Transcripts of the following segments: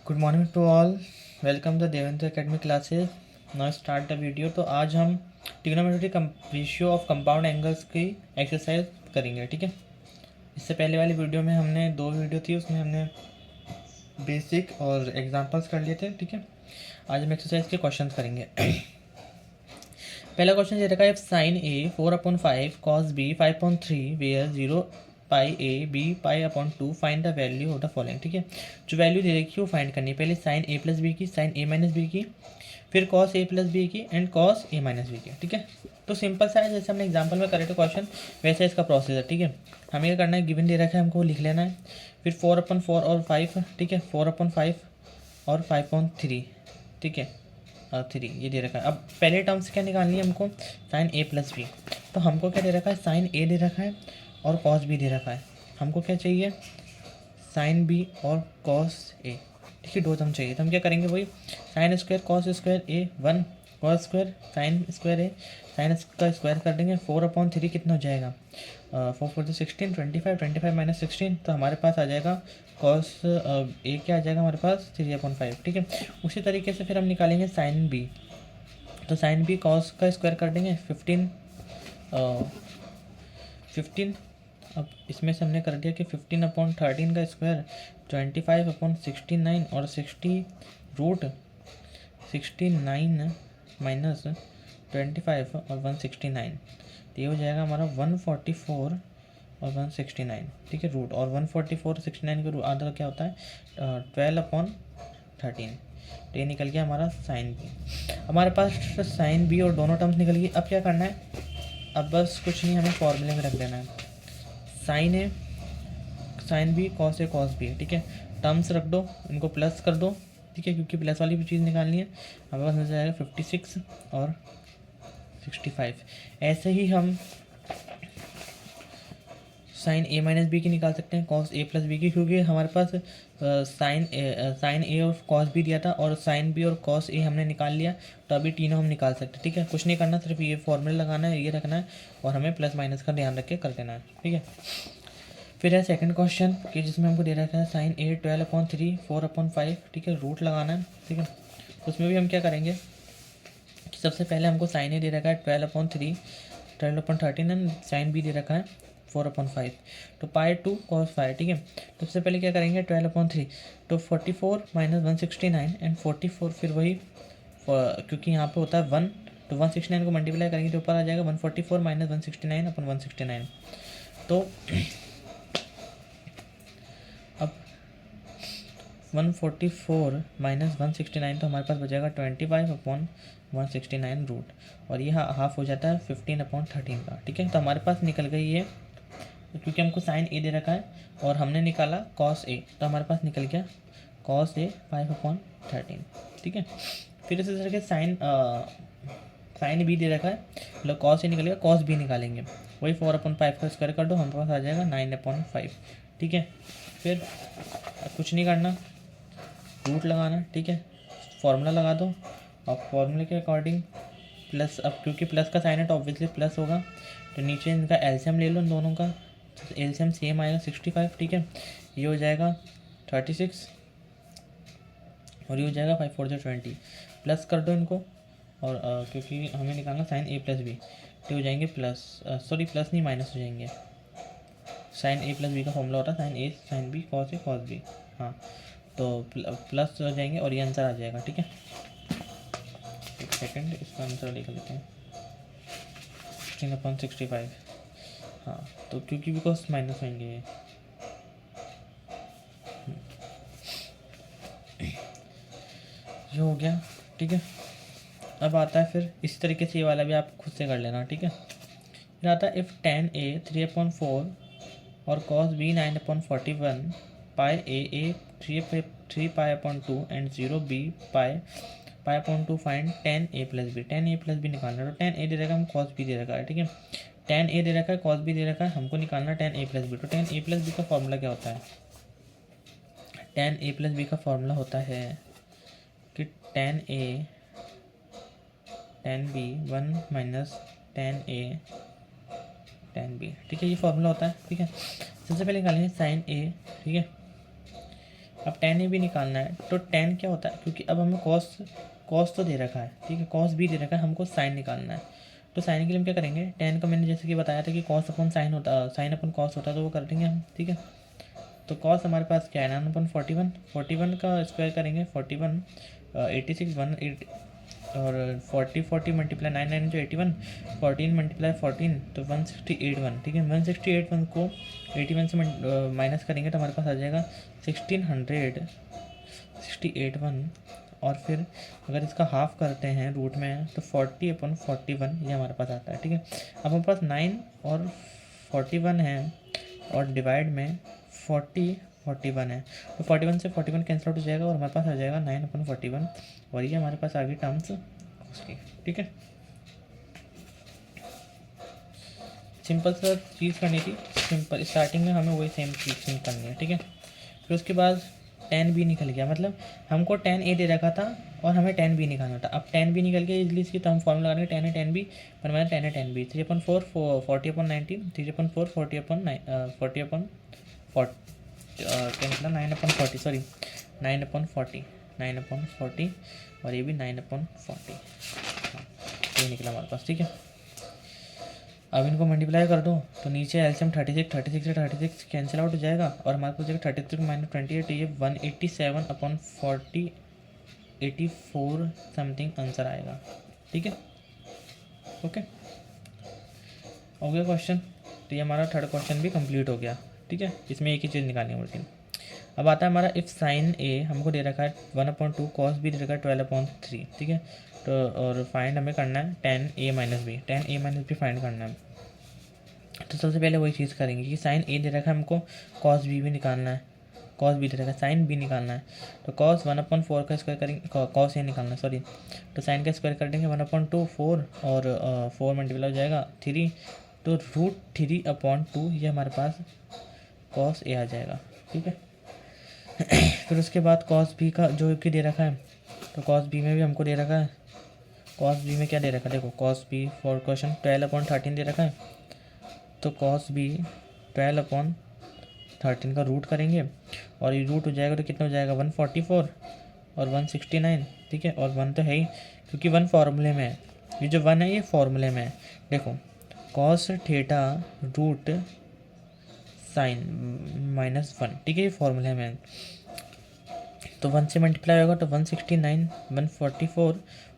Good morning to all. Welcome the Devendra academy classes. Now start the video. तो आज हम trigonometry ratio of compound angles की exercise करेंगे, ठीक है। इससे पहले वाली वीडियो में हमने दो वीडियो थी, उसमें हमने बेसिक और एग्जांपल्स कर लिए थे, ठीक है। आज हम एक्सरसाइज के क्वेश्चंस करेंगे। पहला क्वेश्चन ये रखा है, sine A 4/5 cos B 5/3 where 0 pi A B pi upon 2 find the value of the following, ठीक है। जो वैल्यू दे रखी है वो फाइंड करनी है। पहले साइन ए प्लस बी की, साइन ए माइनस बी की, फिर कॉस ए प्लस बी की and cos A minus B की, ठीक है। तो सिंपल सा है, जैसे हमने एग्जाम्पल में करे थे क्वेश्चन, वैसे इसका प्रोसेस है, ठीक है। हमें क्या करना है, गिवन दे रखा है, हमको लिख लेना है। फिर 4/4 और 5, ठीक है, 4/5 और 5/3, ठीक है, 3 ये दे रखा है। अब पहले टर्म से क्या निकालनी है हमको, साइन ए प्लस बी। तो हमको क्या दे रखा है, साइन ए दे रखा है और कॉस बी दे रखा है। हमको क्या चाहिए, साइन बी और कॉस ए, ठीक है, दो टर्म चाहिए। तो हम क्या करेंगे, वही साइन स्क्वायर कॉस स्क्वायर ए 1, कॉस स्क्वायर साइन स्क्वायर ए, साइन का स्क्वायर कर देंगे। 4/3 कितना हो जाएगा, 4 4 16, 25 माइनस 16, तो हमारे पास आ जाएगा कॉस ए क्या आ जाएगा हमारे पास 3/5, ठीक है। उसी तरीके से फिर हम निकालेंगे साइन बी। तो साइन बी कॉस का स्क्वायर कर देंगे 15 15। अब इसमें से हमने कर दिया कि 15/13 का स्क्वायर 25/69 और 60√69 माइनस 25 और 169, तो ये हो जाएगा हमारा 144 और 169, ठीक है, रूट। और 144 और 69 का रूट आधा क्या होता है 12/13, तो ये निकल गया हमारा साइन बी। हमारे पास साइन बी और दोनों टर्म्स निकल गई। अब क्या करना है, अब बस कुछ नहीं, हमें फॉर्मूले में रख देना है। Sine A sine B cos A cos B, ठीक है, टर्म्स रख दो, इनको प्लस कर दो, ठीक है, क्योंकि प्लस वाली भी चीज़ निकालनी है। हमारे पास मिल जाएगा 56 और 65। ऐसे ही हम साइन ए माइनस बी की निकाल सकते हैं, कॉस ए प्लस बी की, क्योंकि हमारे पास साइन ए और कॉस बी दिया था और साइन बी और कॉस ए हमने निकाल लिया, तो अभी तीनों हम निकाल सकते हैं, ठीक है। कुछ नहीं करना, सिर्फ ये फॉर्मूला लगाना है, ये रखना है और हमें प्लस माइनस का ध्यान रख के कर देना है, ठीक है। फिर है सेकंड क्वेश्चन कि जिसमें हमको दे रखा है साइन ए 12/3 4/5, ठीक है, रूट लगाना है, ठीक है। उसमें भी हम क्या करेंगे कि सबसे पहले हमको साइन ए दे रखा है 12/3 12/13 एंड साइन बी दे रखा है 4/5, तो π2 cos 5, ठीक है। तो सबसे पहले क्या करेंगे 12/3, तो 44 माइनस 169 एंड 44, फिर वही क्योंकि यहाँ पे होता है 1, तो 169 को मल्टीप्लाई करेंगे तो ऊपर आ जाएगा 144 माइनस 169/169। तो अब 144 माइनस 169, तो हमारे पास बचेगा 25/169 रूट, और ये हाफ हो जाता है 15/13 का, ठीक है। तो हमारे पास निकल गई ये, क्योंकि हमको साइन ए दे रखा है और हमने निकाला कॉस ए, तो हमारे पास निकल गया कॉस ए 5/13, ठीक है। फिर इसी तरह के साइन बी दे रखा है, मतलब कॉस ए निकलेगा, कॉस बी निकालेंगे, वही 4/5 का स्क्वायर कर दो, हमारे पास आ जाएगा 9/5, ठीक है। फिर कुछ नहीं करना, रूट लगाना, ठीक है, फॉर्मूला लगा दो और फॉर्मूले के अकॉर्डिंग प्लस, अब क्योंकि प्लस का साइन है तो ऑब्वियसली प्लस होगा, तो नीचे इनका एलसीएम ले लो इन दोनों का, तो एलसीएम सेम आएगा 65, ठीक है। ये हो जाएगा 36 और ये हो जाएगा 5 4 20, प्लस कर दो इनको, और क्योंकि हमें निकालना साइन ए प्लस बी, तो हो जाएंगे प्लस, सॉरी प्लस नहीं माइनस हो जाएंगे। साइन ए प्लस बी का फॉर्मूला होता है sine A sine B cos A cos B, हाँ, तो प्लस हो जाएंगे और ये आंसर आ जाएगा, ठीक है। एक सेकंड, इसका आंसर लिख लेते हैं 16/65, हाँ, तो क्योंकि बिकॉज माइनस होंगे ये, हो गया, ठीक है। अब आता है फिर इसी तरीके से ये वाला भी आप खुद से कर लेना, ठीक है। फिर आता है इफ़ tan a 3/4 और cos b 9/41, pi a 3 π/2 and 0 b π/2 find tan a plus B. tan a plus B निकालना है, तो tan a दे रखा है, हम cos b दे रखा है, ठीक है। tan a दे रखा है, cos b दे रखा है, हमको निकालना tan a प्लस बी। तो tan a प्लस बी का फॉर्मूला क्या होता है, tan a प्लस बी का फॉर्मूला होता है कि tan a tan b 1 minus tan a tan b, ठीक है, ये फॉर्मूला होता है, ठीक है। सबसे पहले निकालेंगे साइन ए, ठीक है, अब टेन ए भी निकालना है तो टेन क्या होता है, क्योंकि अब हमें कॉस तो दे रखा है, ठीक है, कॉस भी दे रखा है, हमको साइन निकालना है। तो साइन के लिए हम क्या करेंगे, टेन का मैंने जैसे कि बताया था कि कॉस अपन साइन होता, साइन अपन कॉस होता, तो वो कर देंगे हम, ठीक है। तो कॉस हमारे पास क्या है, 9/41, 41 का स्क्वायर करेंगे 41, 86 और 40 मल्टीप्लाई 9 9 जो 81, 14 मल्टीप्लाई 14 तो 168 1, ठीक है। 168 1 को 81 से माइनस करेंगे तो हमारे पास आ जाएगा 1668 1, और फिर अगर इसका हाफ करते हैं रूट में तो 40/41 ये हमारे पास आता है, ठीक है। अब हमारे पास 9 और 41 है और डिवाइड में 41 है, तो 41 से 41 कैंसिल आउट हो जाएगा और हमारे पास आ जाएगा 9/41, और ये हमारे पास आ गई टर्म्स उसकी, ठीक है। सिंपल सा चीज़ करनी थी, सिंपल स्टार्टिंग में हमें वही सेम चीज़ करनी है, ठीक है। फिर उसके बाद टेन बी निकल गया, मतलब हमको टेन ए दे रखा था और हमें टेन बी निकालना था। अब टेन बी निकल गया इजली इसकी, तो हम फॉर्मूला लगाएंगे टेन ए टेन बी पर मैंने टेन ए टेन बी 3/4 40/90 3/4 40/40 क्या निकला 9/40, सॉरी 9/40 और ये भी 9/40, ये निकला हमारे पास, ठीक है। अब इनको मल्टीप्लाई कर दो तो नीचे एलसीएम 36 से 36 कैंसिल आउट हो जाएगा और हमारे पास जाएगा 33 - 28, ये 187/40 84 समथिंग आंसर आएगा, ठीक है। ओके, हो गया क्वेश्चन। तो ये हमारा थर्ड क्वेश्चन भी कंप्लीट हो गया, ठीक है। इसमें एक ही चीज़ निकालनी है लेकिन अब आता है हमारा इफ़ साइन ए हमको दे रखा है 1/2, कॉस बी दे रखा है 12/3, ठीक है। तो और फाइंड हमें करना है tan a - b, tan a - b find करना है। तो सबसे पहले वही चीज़ करेंगे कि साइन ए दे रखा है हमको, कॉस बी भी निकालना है, कॉस बी दे रखा है, साइन बी निकालना है। तो कॉस 1/4 का स्क्वायर करेंगे, कॉस ए निकालना है सॉरी, तो साइन का स्क्वायर कर देंगे 1/2 4 और 4 मल्टीप्लाई हो जाएगा 3, तो √3/2 ये हमारे पास कॉस ए आ जाएगा, ठीक है। फिर उसके बाद कॉस बी का जो कि दे रखा है, तो कॉस बी में भी हमको दे रखा है, कॉस बी में क्या दे रखा है, देखो कॉस बी फॉर क्वेश्चन 12/13 दे रखा है, तो कॉस बी 12/13 का रूट करेंगे और ये रूट हो जाएगा तो कितना हो जाएगा 144 और 169, ठीक है। और 1 तो है ही क्योंकि 1 फॉर्मूले में है, ये जो 1 है ये फॉर्मूले में है, देखो कॉस थीटा रूट साइन -1, ठीक है, ये फॉर्मूले में है। तो 1 से मल्टीप्लाई होगा तो 169 144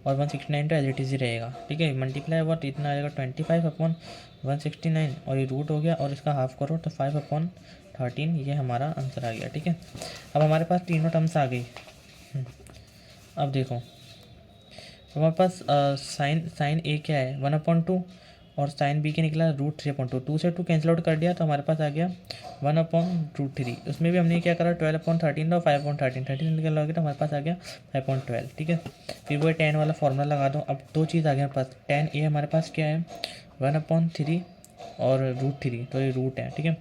और 169 तो एज इट इज़ ही रहेगा, ठीक है। मल्टीप्लाई हुआ तो इतना आएगा 25/169 और ये रूट हो गया और इसका हाफ करो तो 5/13, ये हमारा आंसर आ गया, ठीक है। अब हमारे पास तीनों टर्म्स आ गई। अब देखो हमारे पास साइन ए क्या है 1/2 और साइन बी के निकला √3/2, 2 से 2 कैंसिल आउट कर दिया तो हमारे पास आ गया 1/√3। उसमें भी हमने क्या करा 12/13 और 5/13, 13 निकल गया तो हमारे पास आ गया 5/12, ठीक है। फिर वो 10 वाला फॉर्मूला लगा दो। अब दो चीज़ आ गया हमारे पास, tan ए हमारे पास क्या है 1/3 और √3, तो ये रूट है, ठीक है।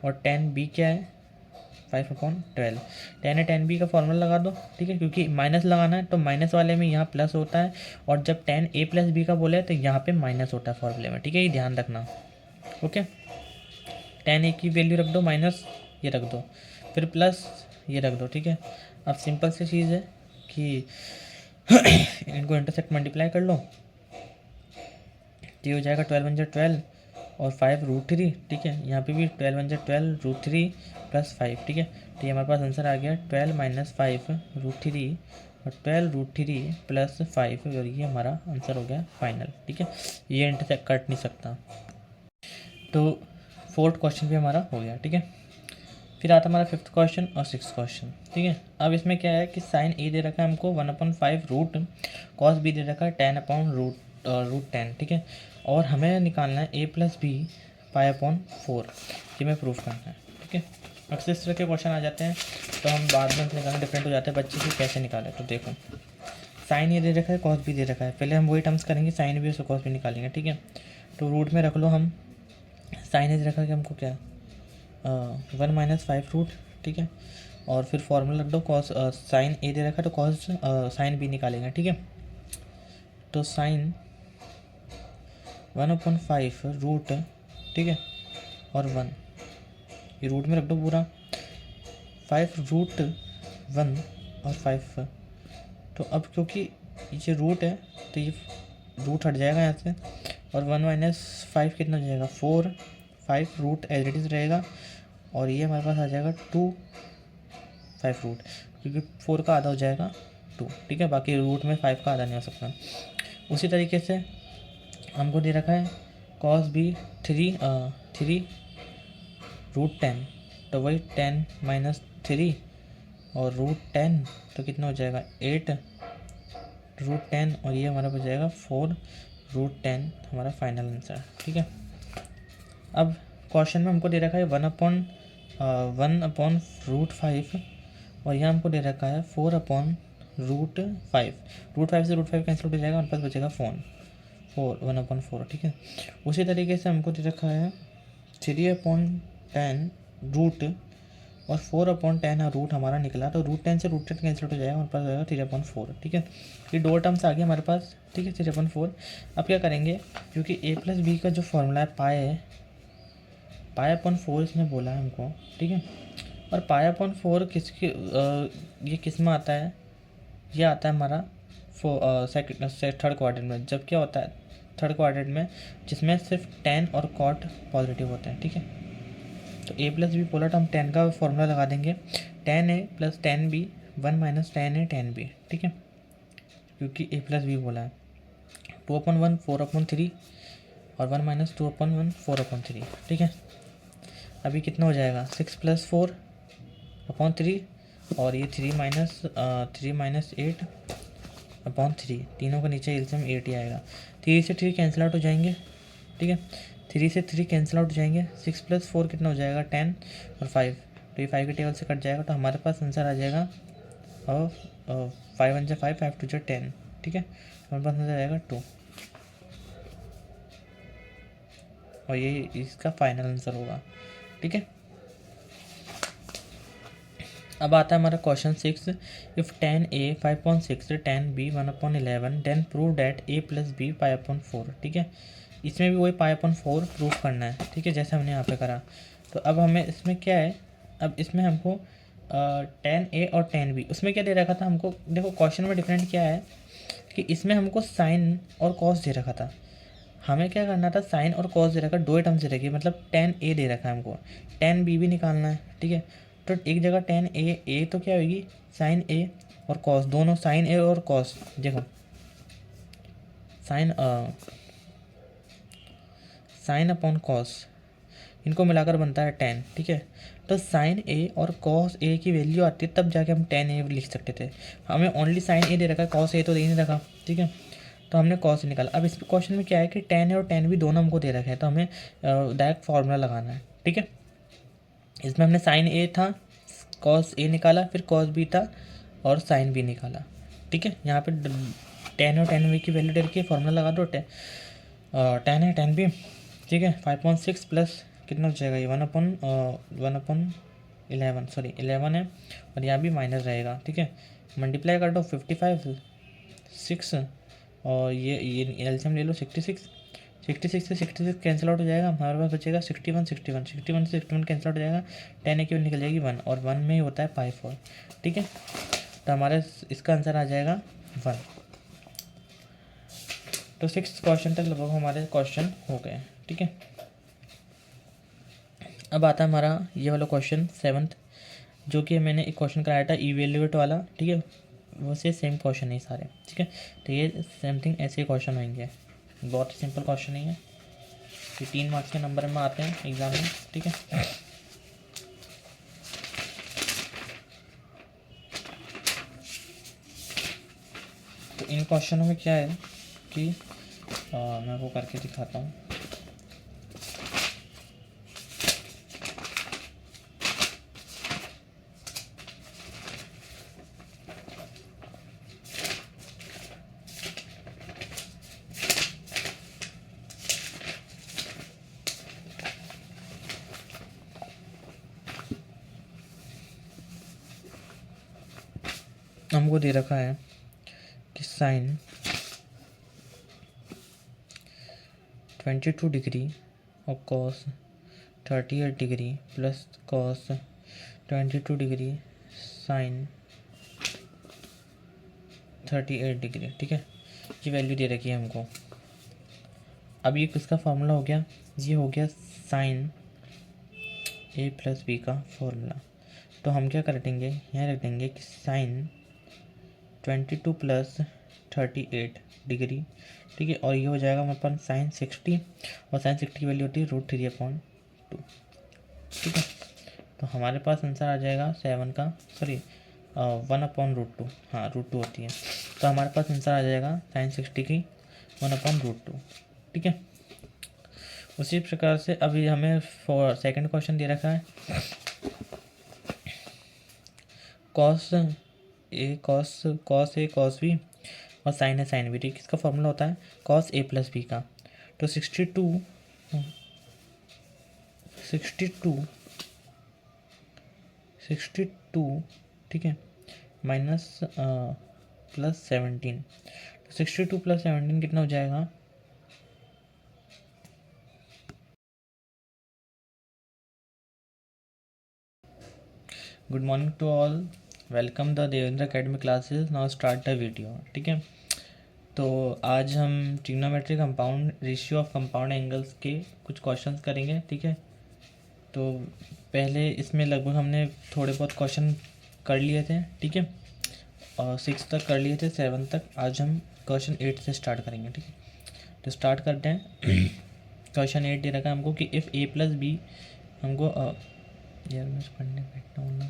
और tan बी क्या है 5/12, tan ए tan बी का फॉर्मूला लगा दो, ठीक है, क्योंकि माइनस लगाना है तो माइनस वाले में यहाँ प्लस होता है और जब tan a + b का बोले तो यहाँ पे माइनस होता है फॉर्मूले में, ठीक है, ये ध्यान रखना। ओके, tan a की वैल्यू रख दो माइनस, ये रख दो, फिर प्लस ये रख दो, ठीक है। अब सिंपल सी चीज़ है कि इनको इंटरसेक्ट मल्टीप्लाई कर लो, ये हो जाएगा 12 × 12 और 5√3, ठीक है। यहाँ पे भी 12 × 12 √3 + 5, ठीक है। तो ये हमारे पास आंसर आ गया 12 - 5 √3 और 12 √3 + 5 और ये हमारा आंसर हो गया फाइनल, ठीक है। ये इंटरसेक्ट कट नहीं सकता। तो फोर्थ क्वेश्चन भी हमारा हो गया, ठीक है। फिर आता हमारा फिफ्थ क्वेश्चन और सिक्स क्वेश्चन, ठीक है। अब इसमें क्या है कि साइन ए दे रखा है हमको 1/5 रूट, कॉस बी दे रखा है 10/√10, ठीक है। और हमें निकालना है a + b π/4, ये हमें प्रूफ करना है, ठीक है। अक्सर इस तरह के क्वेश्चन आ जाते हैं तो हम बाद में निकालना डिफरेंट हो जाते हैं बच्चे की कैसे निकालें। तो देखो साइन ए दे रखा है, कॉस बी दे रखा है, पहले हम वही टर्म्स करेंगे, साइन बी और कॉस बी निकालेंगे, ठीक है। तो रूट में रख लो हम, साइन ए दे रखा है कि हमको क्या 1 - 5 रूट, ठीक है। और फिर फॉर्मूला रख दो, कॉस साइन ए दे रखा है तो कॉस साइन बी निकालेंगे, ठीक है। तो साइन 1/5 रूट, ठीक है, और 1 ये रूट में रख दो पूरा, 5 रूट 1 और 5। तो अब क्योंकि ये रूट है तो ये रूट हट जाएगा यहाँ से, और 1 माइनस 5 कितना हो जाएगा 4, 5 रूट एज इट इज़ रहेगा, और ये हमारे पास आ जाएगा 2, 5 रूट, क्योंकि 4 का आधा हो जाएगा 2, ठीक है। बाकी रूट में 5 का आधा नहीं हो सकता। उसी तरीके से हमको दे रखा है कॉस बी 3 रूट 10, तो वही 10 माइनस 3 और रूट 10, तो कितना हो जाएगा 8 रूट 10, और ये हमारा बच जाएगा 4 रूट 10, हमारा फाइनल आंसर, ठीक है। अब क्वेश्चन में हमको दे रखा है 1 अपॉन रूट 5, और यहाँ हमको दे रखा है 4 अपॉन रूट 5। रूट 5 से रूट 5 कैंसिल हो जाएगा, हमारे पास बचेगा 1/4, ठीक है। उसी तरीके से हमको दे रखा है 3/10 रूट, और 4/10 रूट हमारा निकला, तो रूट 10 से रूट 10 कैंसिल हो जाएगा, हमारे पास आएगा 3/4, ठीक है। ये दो टर्म्स आ गए हमारे पास, ठीक है, 3/4। अब क्या करेंगे, क्योंकि a+b का जो फॉर्मूला है पाई/4 इसने बोला है हमको, ठीक है। और पाई/4 किसके ये किस में आता है, ये आता है हमारा थर्ड क्वाड्रेंट में। जब क्या होता है थर्ड क्वाड्रेंट में, जिसमें सिर्फ tan और cot पॉजिटिव होते हैं, ठीक है। तो a+b बोला तो हम tan का फॉर्मूला लगा देंगे, tan a plus tan b 1 minus tan a tan b, ठीक है, क्योंकि a+b बोला है। 2/1 4/3 और 1 माइनस 2/1 4/3, ठीक है। अभी कितना हो जाएगा 6 + 4/3, और ये 3 माइनस 8/3, तीनों का नीचे एलसीएम 8 ही आएगा। 3 से 3 कैंसिल आउट हो जाएंगे, ठीक है। 3 से 3 कैंसिल आउट हो जाएंगे। 6 + 4 कितना हो जाएगा 10, और 5, तो ये 5 के टेबल से कट जाएगा, तो हमारे पास आंसर आ जाएगा और 5 1 5, 5 2 10, ठीक है। हमारे पास आंसर आएगा 2, और ये इसका फाइनल आंसर होगा, ठीक है। अब आता है हमारा question 6। If tan a 5/6 tan b 1/11 then prove that a+b पाई/4, ठीक है। इसमें भी वही पाई/4 प्रूव करना है, ठीक है, जैसे हमने यहाँ पे करा। तो अब हमें इसमें क्या है, अब इसमें हमको tan a और tan b, उसमें क्या दे रखा था हमको, देखो क्वेश्चन में डिफरेंट क्या है कि इसमें हमको साइन और कॉस दे रखा था, हमें क्या करना था साइन और कॉस दे रखा, दो ही टर्म दे रखी है, मतलब tan a दे रखा है हमको, tan b भी निकालना है, ठीक है। तो एक जगह tan a तो क्या होगी साइन a और कॉस, दोनों साइन a और कॉस, देखो साइन अपॉन कॉस, इनको मिलाकर बनता है tan, ठीक है। तो साइन a और कॉस a की वैल्यू आती है, तब जाके हम tan a लिख सकते थे। हमें ओनली साइन a दे रखा है, कॉस a तो दे नहीं रखा, ठीक है, तो हमने कॉस निकाला। अब इस क्वेश्चन में क्या है कि tan a और tan b दोनों हमको दे रखे हैं, तो हमें डायरेक्ट फार्मूला लगाना है, ठीक है। इसमें हमने साइन a था, कॉस a निकाला, फिर कॉस b था और साइन b निकाला, ठीक है। यहाँ पे tan और tan b की वैल्यू दे रखी है, फार्मूला लगा दो, tan a tan b, ठीक है। 5/6 प्लस कितना हो जाएगा ये 1/11, सॉरी 11 है, और यहाँ भी माइनस रहेगा, ठीक है। मल्टीप्लाई कर दो 55 6, और ये एलसीएम ले लो 66 से 66 कैंसिल आउट हो जाएगा, हमारे पास बचेगा 61 से 61 कैंसिल आउट हो जाएगा, tan a की निकल जाएगी 1, और 1 में ही होता है पाई/4, ठीक है। तो हमारे इसका आंसर आ जाएगा 1। तो 6 क्वेश्चन तक लगभग हमारे क्वेश्चन हो गए, ठीक है। अब आता है हमारा ये वाला क्वेश्चन 7th, जो कि मैंने एक क्वेश्चन कराया था इवेल्युएट वाला, ठीक है, वो से सेम क्वेश्चन है सारे, ठीक है। तो ये सेम थिंग ऐसे क्वेश्चन होंगे, बहुत ही सिंपल क्वेश्चन है ये 3 मार्क्स के नंबर में आते हैं एग्जाम में, ठीक है। तो इन क्वेश्चनों में क्या है कि मैं वो करके दिखाता हूँ। हमको दे रखा है कि साइन 22 डिग्री और cos 38 degree plus cos 22 degree sine 38 degree, ठीक है। ये वैल्यू दे रखी है हमको। अब ये किसका फार्मूला हो गया, ये हो गया साइन ए प्लस बी का फॉर्मूला। तो हम क्या कर देंगे, यहाँ रख देंगे कि साइन 22 प्लस 38 डिग्री, ठीक है। और ये हो जाएगा हमारे पास साइन 60, और साइन 60 की वैल्यू होती है √3/2, ठीक है। तो हमारे पास आंसर आ जाएगा 7 का, सॉरी 1/√2, हाँ √2 होती है। तो हमारे पास आंसर आ जाएगा साइन 60 की 1/√2, ठीक है। उसी प्रकार से अभी हमें सेकंड क्वेश्चन दे रखा है, कॉस ए कॉस बी और साइन ए साइन बी, ठीक। इसका फॉर्मूला होता है कॉस ए प्लस बी का। तो 62, ठीक है, माइनस प्लस 17। तो 62 प्लस 17 कितना हो जाएगा, good morning to all, welcome the Devendra academy classes, now start the video, ठीक है। तो आज हम trigonometry compound ratio of compound angles के कुछ क्वेश्चंस करेंगे, ठीक है। तो पहले इसमें लगभग हमने थोड़े बहुत क्वेश्चन कर लिए थे, ठीक है, और 6 तक कर लिए थे, 7 तक। आज हम क्वेश्चन 8 से स्टार्ट करेंगे, ठीक है। तो स्टार्ट करते हैं। क्वेश्चन 8 दे रखा है हमको कि इफ़ ए प्लस बी, हमको यार मैं पढ़ने बैठता हूँ ना,